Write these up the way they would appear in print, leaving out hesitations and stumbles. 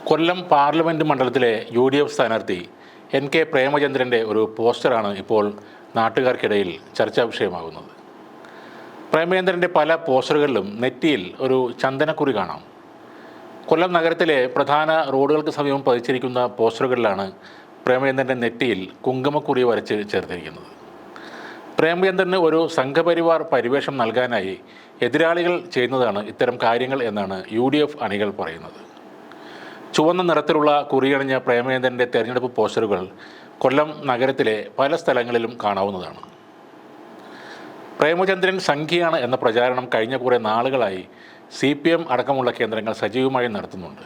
കൊല്ലം parliament മണ്ഡലത്തിലെ UDF സ്ഥാനാർത്ഥി NK പ്രേമചന്ദ്രൻ്റെ ഒരു പോസ്റ്ററാണ് ഇപ്പോൾ നാട്ടുകാർക്കിടയിൽ ചർച്ചാ വിഷയമാകുന്നത്. പ്രേമചന്ദ്രൻ്റെ പല പോസ്റ്ററുകളിലും നെറ്റിയിൽ ഒരു ചന്ദനക്കുറി കാണാം. കൊല്ലം നഗരത്തിലെ പ്രധാന റോഡുകൾക്ക് സമീപം പതിച്ചിരിക്കുന്ന പോസ്റ്ററുകളിലാണ് പ്രേമചന്ദ്രൻ്റെ നെറ്റിയിൽ കുങ്കുമക്കുറി വരച്ച് ചേർത്തിരിക്കുന്നത്. പ്രേമചന്ദ്രന് ഒരു സംഘപരിവാർ പരിവേഷം നൽകാനായി എതിരാളികൾ ചെയ്യുന്നതാണ് ഇത്തരം കാര്യങ്ങൾ എന്നാണ് UDF അണികൾ പറയുന്നത്. ചുവന്ന നിറത്തിലുള്ള കുറിയണിഞ്ഞ പ്രേമചന്ദ്രൻ്റെ തെരഞ്ഞെടുപ്പ് പോസ്റ്ററുകൾ കൊല്ലം നഗരത്തിലെ പല സ്ഥലങ്ങളിലും കാണാവുന്നതാണ്. പ്രേമചന്ദ്രൻ സംഖ്യയാണ് എന്ന പ്രചാരണം കഴിഞ്ഞ കുറേ നാളുകളായി CPM അടക്കമുള്ള കേന്ദ്രങ്ങൾ സജീവമായി നടത്തുന്നുണ്ട്.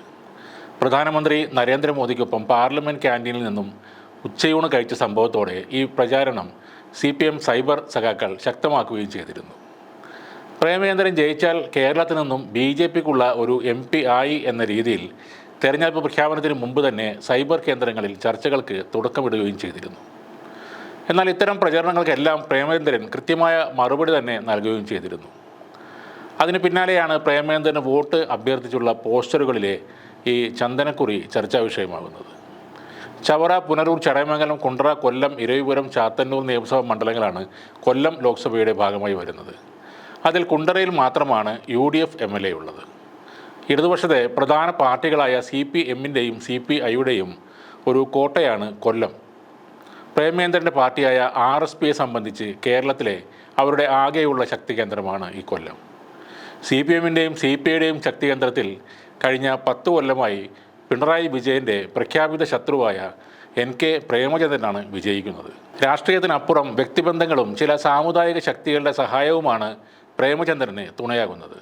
പ്രധാനമന്ത്രി നരേന്ദ്രമോദിക്കൊപ്പം പാർലമെൻറ്റ് ക്യാൻറ്റീനിൽ നിന്നും ഉച്ചയൂണ് കഴിച്ച സംഭവത്തോടെ ഈ പ്രചാരണം CPM സൈബർ സഖാക്കൾ ശക്തമാക്കുകയും ചെയ്തിരുന്നു. പ്രേമചന്ദ്രൻ ജയിച്ചാൽ കേരളത്തിൽ നിന്നും BJPക്കുള്ള ഒരു MP ആയി എന്ന രീതിയിൽ തെരഞ്ഞെടുപ്പ് പ്രഖ്യാപനത്തിന് മുമ്പ് തന്നെ സൈബർ കേന്ദ്രങ്ങളിൽ ചർച്ചകൾക്ക് തുടക്കമിടുകയും ചെയ്തിരുന്നു. എന്നാൽ ഇത്തരം പ്രചരണങ്ങൾക്കെല്ലാം പ്രേമചന്ദ്രൻ കൃത്യമായ മറുപടി തന്നെ നൽകുകയും ചെയ്തിരുന്നു. അതിന് പിന്നാലെയാണ് പ്രേമചന്ദ്രന് വോട്ട് അഭ്യർത്ഥിച്ചുള്ള പോസ്റ്ററുകളിലെ ഈ ചന്ദനക്കുറി ചർച്ചാ വിഷയമാകുന്നത്. ചവറ, പുനലൂർ, ചടയമംഗലം, കുണ്ടറ, കൊല്ലം, ഇരവിപുരം, ചാത്തന്നൂർ നിയമസഭാ മണ്ഡലങ്ങളാണ് കൊല്ലം ലോക്സഭയുടെ ഭാഗമായി വരുന്നത്. അതിൽ കുണ്ടറയിൽ മാത്രമാണ് UDF MLA ഉള്ളത്. ഇടതുപക്ഷത്തെ പ്രധാന പാർട്ടികളായ CPMൻ്റെയും CPIയുടെയും ഒരു കോട്ടയാണ് കൊല്ലം. പ്രേമചന്ദ്രൻ്റെ പാർട്ടിയായ RSPയെ സംബന്ധിച്ച് കേരളത്തിലെ അവരുടെ ആകെയുള്ള ശക്തി കേന്ദ്രമാണ് ഈ കൊല്ലം. CPMൻ്റെയും CPIയുടെയും ശക്തി കേന്ദ്രത്തിൽ കഴിഞ്ഞ 10 കൊല്ലമായി പിണറായി വിജയൻ്റെ പ്രഖ്യാപിത ശത്രുവായ NK പ്രേമചന്ദ്രനാണ് വിജയിക്കുന്നത്. രാഷ്ട്രീയത്തിനപ്പുറം വ്യക്തിബന്ധങ്ങളും ചില സാമുദായിക ശക്തികളുടെ സഹായവുമാണ് പ്രേമചന്ദ്രന് തുണയാകുന്നത്.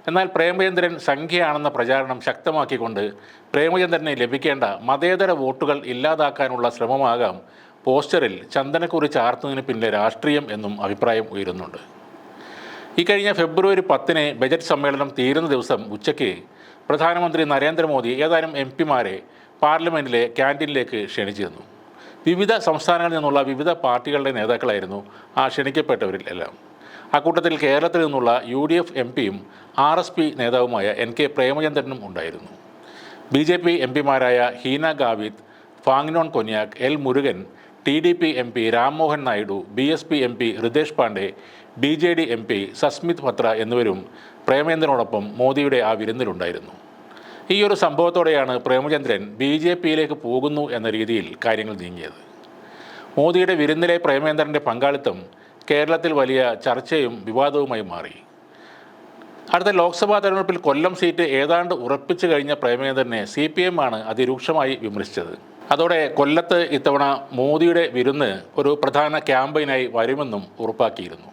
എന്നാൽ പ്രേമചന്ദ്രൻ സംഖ്യയാണെന്ന പ്രചാരണം ശക്തമാക്കിക്കൊണ്ട് പ്രേമചന്ദ്രന് ലഭിക്കേണ്ട മതേതര വോട്ടുകൾ ഇല്ലാതാക്കാനുള്ള ശ്രമമാകാം പോസ്റ്ററിൽ ചന്ദനക്കുറി ചാർത്തുന്നതിന് പിന്നിലെ രാഷ്ട്രീയം എന്നും അഭിപ്രായം ഉയരുന്നുണ്ട്. ഇക്കഴിഞ്ഞ ഫെബ്രുവരി 10 ബജറ്റ് സമ്മേളനം തീരുന്ന ദിവസം ഉച്ചയ്ക്ക് പ്രധാനമന്ത്രി നരേന്ദ്രമോദി ഏതാനും MPമാരെ പാർലമെൻറ്റിലെ ക്യാൻറ്റീനിലേക്ക് ക്ഷണിച്ചിരുന്നു. വിവിധ സംസ്ഥാനങ്ങളിൽ നിന്നുള്ള വിവിധ പാർട്ടികളുടെ നേതാക്കളായിരുന്നു ആ ക്ഷണിക്കപ്പെട്ടവരിൽ എല്ലാം. അക്കൂട്ടത്തിൽ കേരളത്തിൽ നിന്നുള്ള UDF MPയും RSP നേതാവുമായ NK പ്രേമചന്ദ്രനും ഉണ്ടായിരുന്നു. BJP MPമാരായ ഹീന Gavit, Phangnon Konyak, L Murugan, TDP MP Rammohan Naidu, BSP MP Hridesh Pandey, BJD MP Sasmit പത്ര എന്നിവരും പ്രേമചന്ദ്രനോടൊപ്പം മോദിയുടെ ആ വിരുന്നിലുണ്ടായിരുന്നു. ഈ ഒരു സംഭവത്തോടെയാണ് പ്രേമചന്ദ്രൻ BJPയിലേക്ക് പോകുന്നു എന്ന രീതിയിൽ കാര്യങ്ങൾ നീങ്ങിയത്. മോദിയുടെ വിരുന്നിലെ പ്രേമചന്ദ്രൻ്റെ പങ്കാളിത്തം കേരളത്തിൽ വലിയ ചർച്ചയും വിവാദവുമായി മാറി. അടുത്ത ലോക്സഭാ തെരഞ്ഞെടുപ്പിൽ കൊല്ലം സീറ്റ് ഏതാണ്ട് ഉറപ്പിച്ചു കഴിഞ്ഞ പ്രേമചന്ദ്രനെ CPM ആണ് അതിരൂക്ഷമായി വിമർശിച്ചത്. അതോടെ കൊല്ലത്ത് ഇത്തവണ മോദിയുടെ വിരുന്ന് ഒരു പ്രധാന ക്യാമ്പയിനായി വരുമെന്നും ഉറപ്പാക്കിയിരുന്നു.